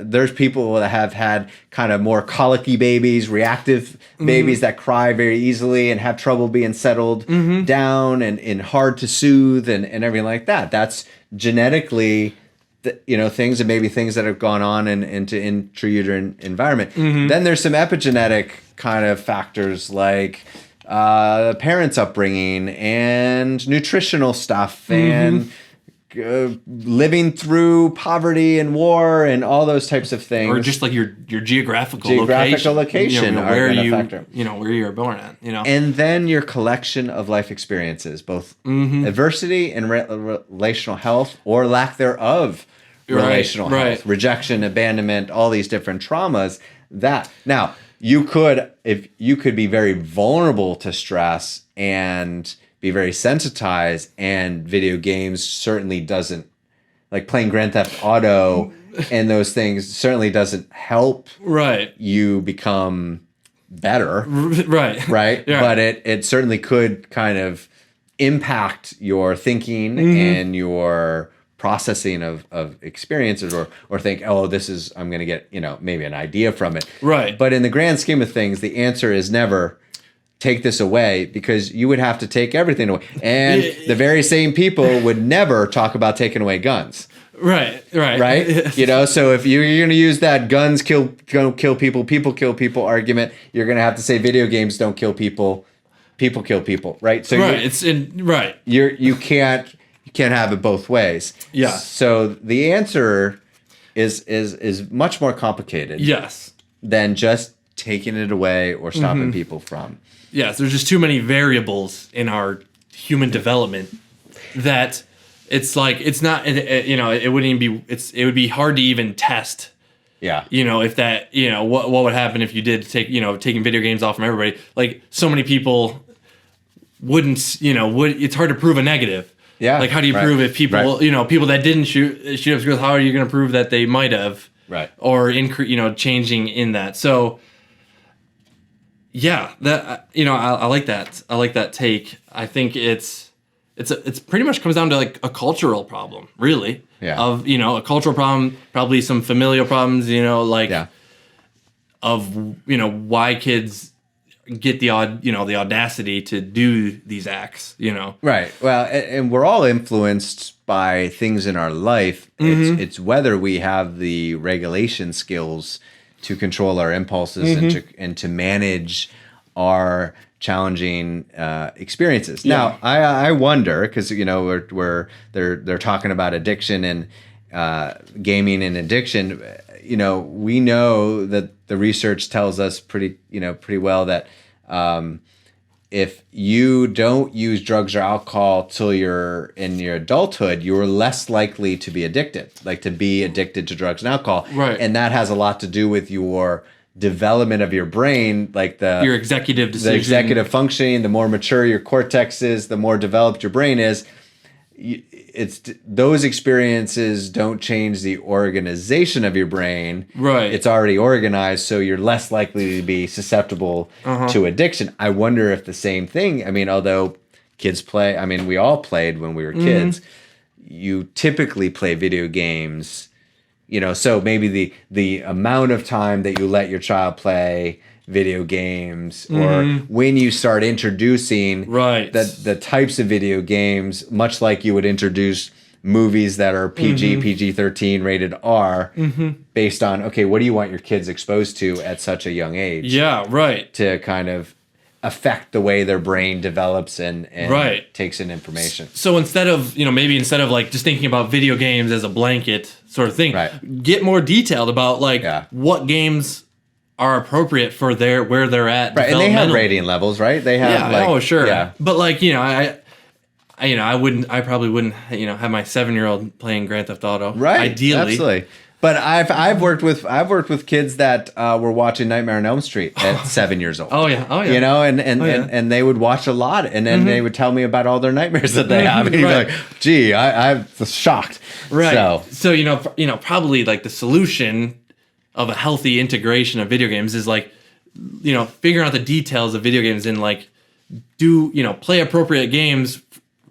there's people that have had kind of more colicky babies, reactive babies that cry very easily and have trouble being settled down and hard to soothe and everything like that. That's genetically. Things and maybe things that have gone on into intrauterine environment. Then there's some epigenetic kind of factors like parents' upbringing and nutritional stuff and living through poverty and war and all those types of things. Or just like your geographical location where you were born at. And then your collection of life experiences, both adversity and relational health or lack thereof. Relational health, rejection, abandonment, all these different traumas. Now you could be very vulnerable to stress and be very sensitized, and video games certainly doesn't, like playing Grand Theft Auto and those things certainly doesn't help you become better. Right. Yeah. But it certainly could kind of impact your thinking and your processing of experiences or think, I'm going to get, maybe an idea from it. Right. But in the grand scheme of things, the answer is never take this away, because you would have to take everything away. And the very same people would never talk about taking away guns. Right. So if you're going to use that guns kill people, people kill people argument, you're going to have to say video games don't kill people, people kill people, right? So you can't have it both ways. Yeah. So the answer is much more complicated. Yes. Than just taking it away or stopping people from. Yes, there's just too many variables in our human development that it's like it's not. It wouldn't even be. It would be hard to even test. Yeah. If that. What would happen if you did taking video games off from everybody? Like so many people wouldn't. It's hard to prove a negative. Yeah. Like, how do you prove if people, people that didn't shoot up schools, how are you going to prove that they might have? Right. Or, changing in that. So, yeah, that, I like that. I like that take. I think it's pretty much comes down to like a cultural problem, really. Yeah. Of, a cultural problem, probably some familial problems, of, why kids get the audacity to do these acts, Right. Well, and we're all influenced by things in our life. It's whether we have the regulation skills to control our impulses and to manage our challenging experiences. Yeah. Now, I wonder, because they're talking about addiction and gaming and addiction. We know that the research tells us pretty well that if you don't use drugs or alcohol till you're in your adulthood, you're less likely to be addicted, to drugs and alcohol. Right. And that has a lot to do with your development of your brain, like your executive decision. The executive functioning. The more mature your cortex is, the more developed your brain is. It's those experiences don't change the organization of your brain. Right. It's already organized, so you're less likely to be susceptible to addiction. I wonder if the same thing, although kids play, we all played when we were kids, you typically play video games, so maybe the amount of time that you let your child play video games, or when you start introducing the types of video games, much like you would introduce movies that are PG-13 rated R, based on, okay, what do you want your kids exposed to at such a young age? Yeah, right. To kind of affect the way their brain develops and takes in information. So instead of like just thinking about video games as a blanket sort of thing, get more detailed about what games are appropriate for where they're at. Right, and they have rating levels, right? They have sure. Yeah. But I probably wouldn't, have my 7-year-old playing Grand Theft Auto. Right. Ideally. Absolutely. But I've worked with kids that were watching Nightmare on Elm Street at 7 years old. Oh yeah. And they would watch a lot, and then they would tell me about all their nightmares that they have, and you'd be like, "Gee, I'm shocked." Right. So probably like the solution of a healthy integration of video games is figuring out the details of video games and play appropriate games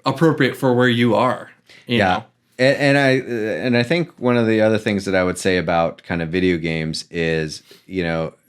appropriate for where you are. You know? And I think one of the other things that I would say about kind of video games is,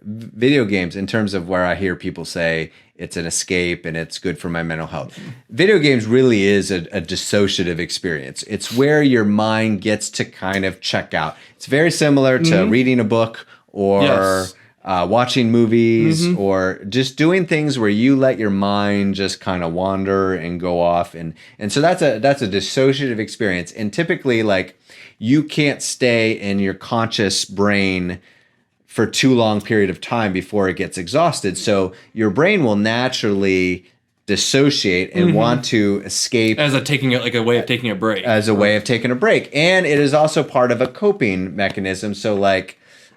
video games in terms of where I hear people say it's an escape and it's good for my mental health. Video games really is a dissociative experience. It's where your mind gets to kind of check out. It's very similar to reading a book or watching movies or just doing things where you let your mind just kind of wander and go off. And so that's a dissociative experience. And typically, you can't stay in your conscious brain for too long period of time before it gets exhausted. So your brain will naturally dissociate and want to escape as a way of taking a break. As a way of taking a break. And it is also part of a coping mechanism. So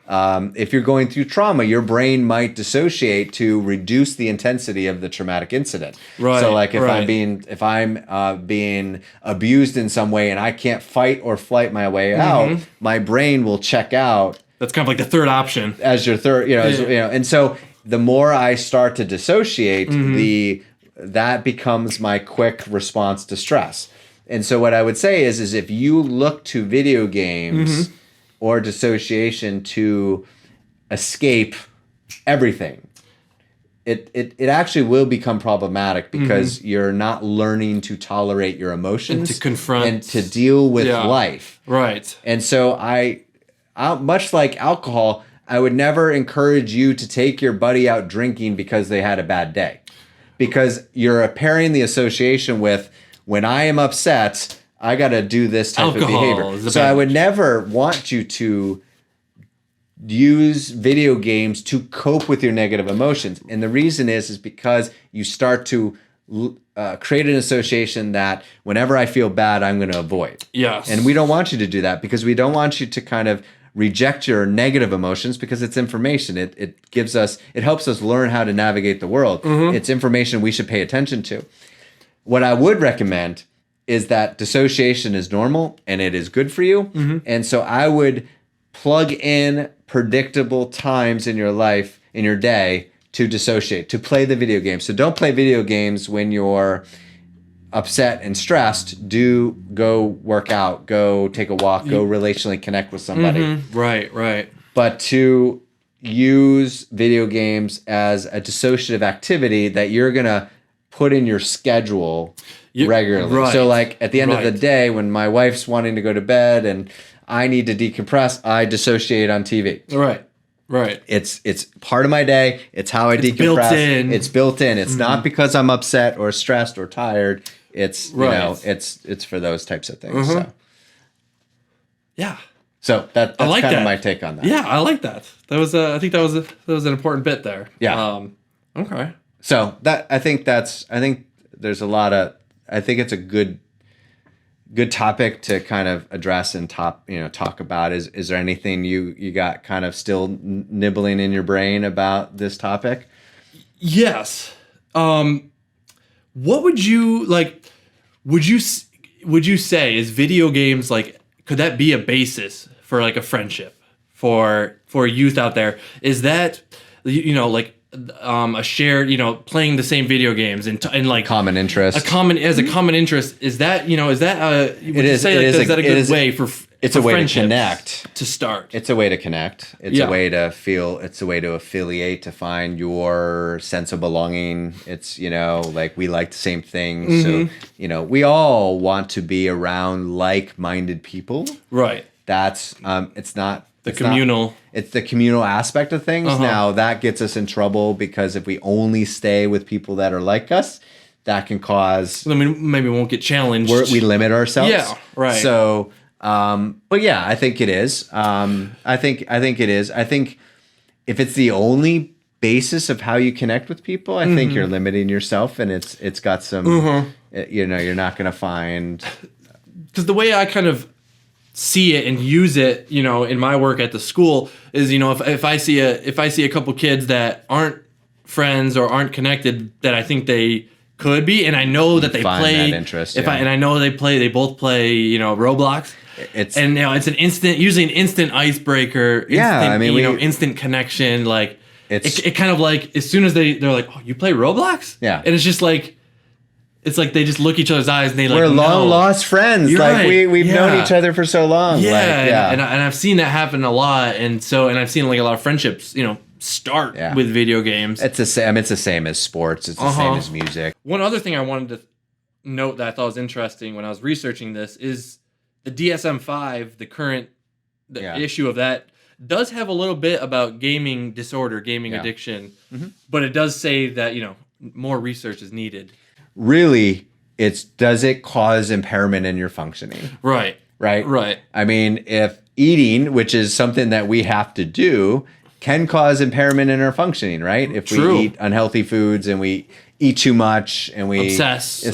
if you're going through trauma, your brain might dissociate to reduce the intensity of the traumatic incident. Right. So if I'm being abused in some way and I can't fight or flight my way out, my brain will check out. That's kind of like the third option. As your third, and so the more I start to dissociate, that becomes my quick response to stress. And so what I would say is if you look to video games or dissociation to escape everything, it actually will become problemach because you're not learning to tolerate your emotions and to confront and to deal with life. Right. And so I much like alcohol, I would never encourage you to take your buddy out drinking because they had a bad day. Because you're pairing the association with, when I am upset, I got to do this type of behavior. So I would never want you to use video games to cope with your negative emotions. And the reason is because you start to create an association that whenever I feel bad, I'm going to avoid. Yes. And we don't want you to do that because we don't want you to kind of reject your negative emotions because it's information. It helps us learn how to navigate the world. It's information we should pay attention to. What I would recommend is that dissociation is normal and it is good for you. And so I would plug in predictable times in your life, in your day, to dissociate, to play the video game. So don't play video games when you're upset and stressed. Do go work out, go take a walk, go relationally connect with somebody. Right. But to use video games as a dissociative activity that you're going to put in your schedule regularly. Right. So like at the end of the Right. day, when my wife's wanting to go to bed and I need to decompress, I dissociate on TV. Right. Right. It's part of my day. It's how I decompress. Built in. It's built in. It's not because I'm upset or stressed or tired. It's you know, it's for those types of things. So. Yeah. So that's I like kind of that. my take on that. Yeah, I like that. That was I think that was an important bit there. Yeah. Okay. So I think there's a lot of, I think it's a good topic to kind of address and talk about. Is there anything you got kind of still nibbling in your brain about this topic? Yes. What would you like? Would you say is video games like? Could that be a basis for like a friendship for youth out there? Is that like a shared playing the same video games and like Common interest. a common interest? Is that is that is that a good way for it's for a way to friendships connect. to start? It's a way to connect. It's Yeah. a way to feel. It's a way to affiliate, to find your sense of belonging. It's, like we like the same things. So, we all want to be around like-minded people. Right. That's, it's not The communal. It's the communal aspect of things. Now, that gets us in trouble because if we only stay with people that are like us, that can cause... I mean, maybe we won't get challenged. We limit ourselves. Yeah, right. So... but yeah, I think it is. I think it is. I think if it's the only basis of how you connect with people, I think you're limiting yourself, and it's got some. You're not going to find. Because the way I kind of see it and use it, in my work at the school is, if I see a couple kids that aren't friends or aren't connected, that I think they could be, and I know that they Find play that interest, and I know they both play, Roblox. It's it's usually an instant icebreaker. Instant connection. Like it kind of like as soon as they're like, oh, you play Roblox? Yeah. And it's just like, it's like they just look each other's eyes and they we're long lost friends. You're like right. we've known Yeah. each other for so long. Yeah. And I've seen that happen a lot. And I've seen like a lot of friendships, start with video games. It's the same. It's the same as sports. It's the same as music. One other thing I wanted to note that I thought was interesting when I was researching this is the DSM-5, the current issue of that, does have a little bit about gaming disorder, gaming addiction, but it does say that, more research is needed. Really, does it cause impairment in your functioning? Right. Right. I mean, if eating, which is something that we have to do, can cause impairment in our functioning, right? If True. we eat unhealthy foods and we eat too much and we obsess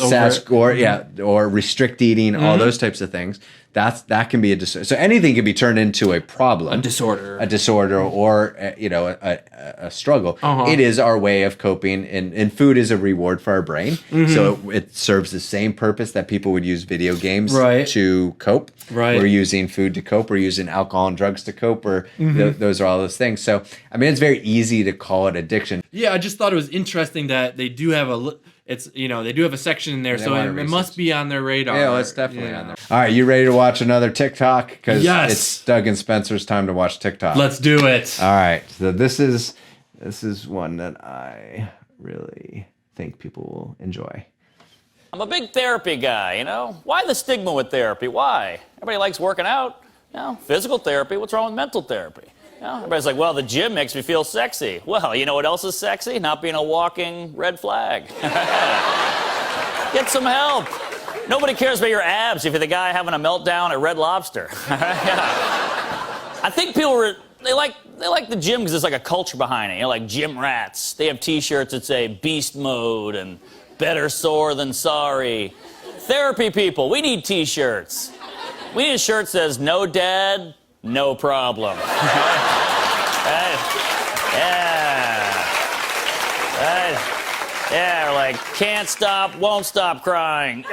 or restrict eating, all those types of things, that can be a disorder. So anything can be turned into a problem, a disorder, or a struggle. It is our way of coping, and food is a reward for our brain. So it serves the same purpose that people would use video games to cope. Right. We're using food to cope. We're using alcohol and drugs to cope. Or those are all those things. So I mean, it's very easy to call it addiction. Yeah, I just thought it was interesting that they do have they do have a section in there, so it must be on their radar. Yeah, it's definitely on there. All right, you ready to watch another TikTok? Because it's Doug and Spencer's time to watch TikTok. Let's do it. All right, so this is one that I really think people will enjoy. I'm a big therapy guy, Why the stigma with therapy? Why? Everybody likes working out. Physical therapy. What's wrong with mental therapy? Everybody's like, well, the gym makes me feel sexy. Well, you know what else is sexy? Not being a walking red flag. Get some help. Nobody cares about your abs if you're the guy having a meltdown at Red Lobster. I think people they like the gym because there's like a culture behind it. Like gym rats. They have T-shirts that say beast mode and better sore than sorry. Therapy people, we need T-shirts. We need a shirt that says no dad, no problem. Yeah, or like, can't stop, won't stop crying. Thanks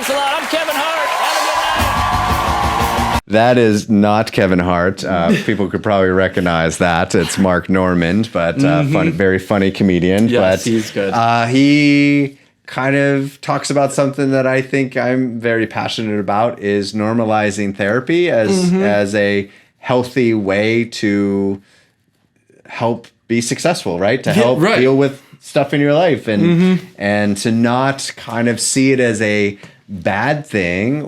a lot. I'm Kevin Hart. Have a good night. That is not Kevin Hart. People could probably recognize that. It's Mark Normand, but very funny comedian. Yes, but he's good. He kind of talks about something that I think I'm very passionate about, is normalizing therapy as a healthy way to help be successful, right? To help deal with stuff in your life, and to not kind of see it as a bad thing,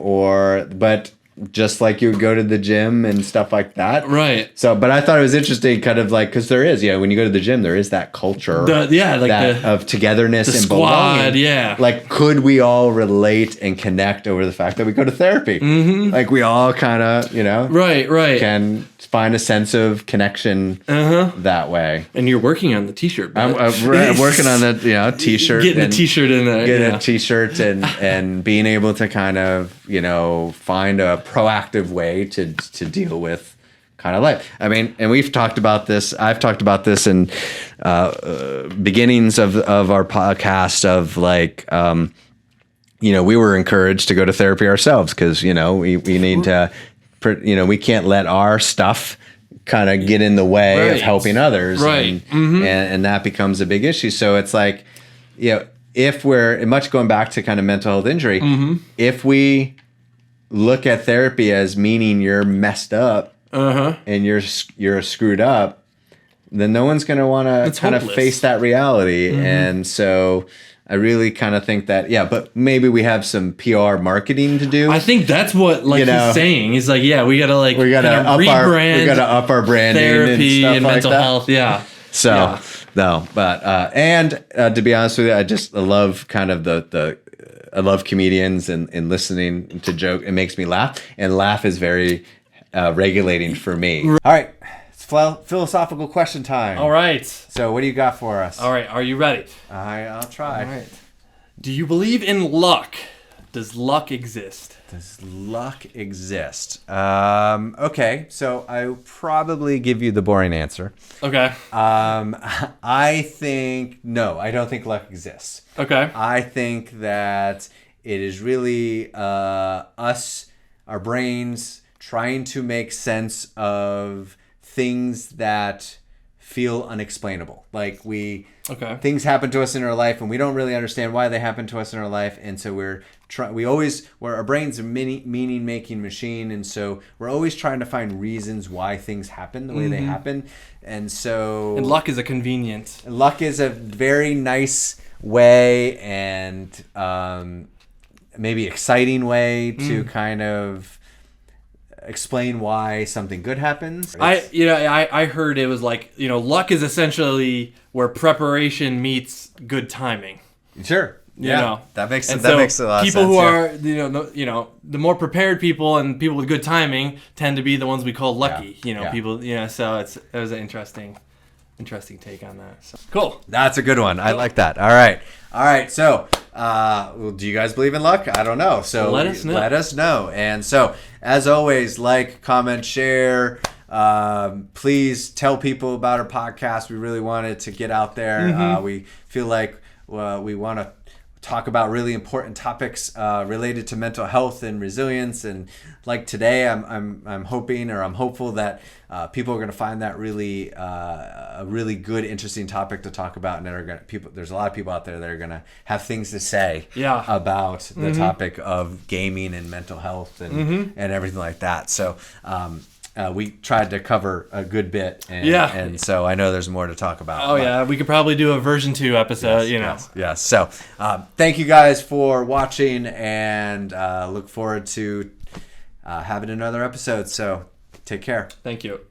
but just like you would go to the gym and stuff like that. Right. So, but I thought it was interesting, kind of like, because there is, when you go to the gym, there is that culture of togetherness and belonging. Yeah. Like, could we all relate and connect over the fact that we go to therapy? Like, we all kind of, right. can find a sense of connection that way. And you're working on the t-shirt. I'm working on the t-shirt. Getting the t-shirt in there. Getting a t-shirt and being able to kind of, find a proactive way to deal with kind of life. I mean, and we've talked about this. I've talked about this in beginnings of our podcast of like, we were encouraged to go to therapy ourselves because, we need to, we can't let our stuff kind of get in the way of helping others. Right. And that becomes a big issue. So it's like, if we're much going back to kind of mental health injury, if we look at therapy as meaning you're messed up and you're screwed up, then no one's going to want to kind of face that reality. And so I really kind of think that, but maybe we have some PR marketing to do. I think that's what he's saying. He's like, we gotta up our branding, therapy and stuff mental like that. health. Yeah. So no, but to be honest with you, I just love kind of I love comedians and listening to joke. It makes me laugh, and laugh is very regulating for me. All right, it's philosophical question time. All right. So what do you got for us? All right, are you ready? I'll try. All right. Do you believe in luck? Does luck exist? Does luck exist? Okay, so I'll probably give you the boring answer. Okay. I think no. I don't think luck exists. Okay. I think that it is really us, our brains, trying to make sense of things that feel unexplainable. Like things happen to us in our life, and we don't really understand why they happen to us in our life, and so we're our brain's a meaning making machine, and so we're always trying to find reasons why things happen the way they happen, and luck is a convenient. Luck is a very nice way and maybe exciting way to kind of explain why something good happens. I heard it was like, luck is essentially where preparation meets good timing. Sure. That makes a lot of sense. People who are the more prepared people and people with good timing tend to be the ones we call lucky. People. So it was an interesting take on that. So, cool. That's a good one. I like that. All right. So, do you guys believe in luck? I don't know. So let us know. And so, as always, like, comment, share. Please tell people about our podcast. We really want it to get out there. We feel like we want to talk about really important topics related to mental health and resilience. And like today, I'm hopeful that people are going to find that really a really good, interesting topic to talk about, and there's a lot of people out there that are going to have things to say about the topic of gaming and mental health and everything like that. So we tried to cover a good bit, and so I know there's more to talk about. We could probably do a version 2 episode. Yes. So thank you guys for watching, and look forward to having another episode. So take care. Thank you.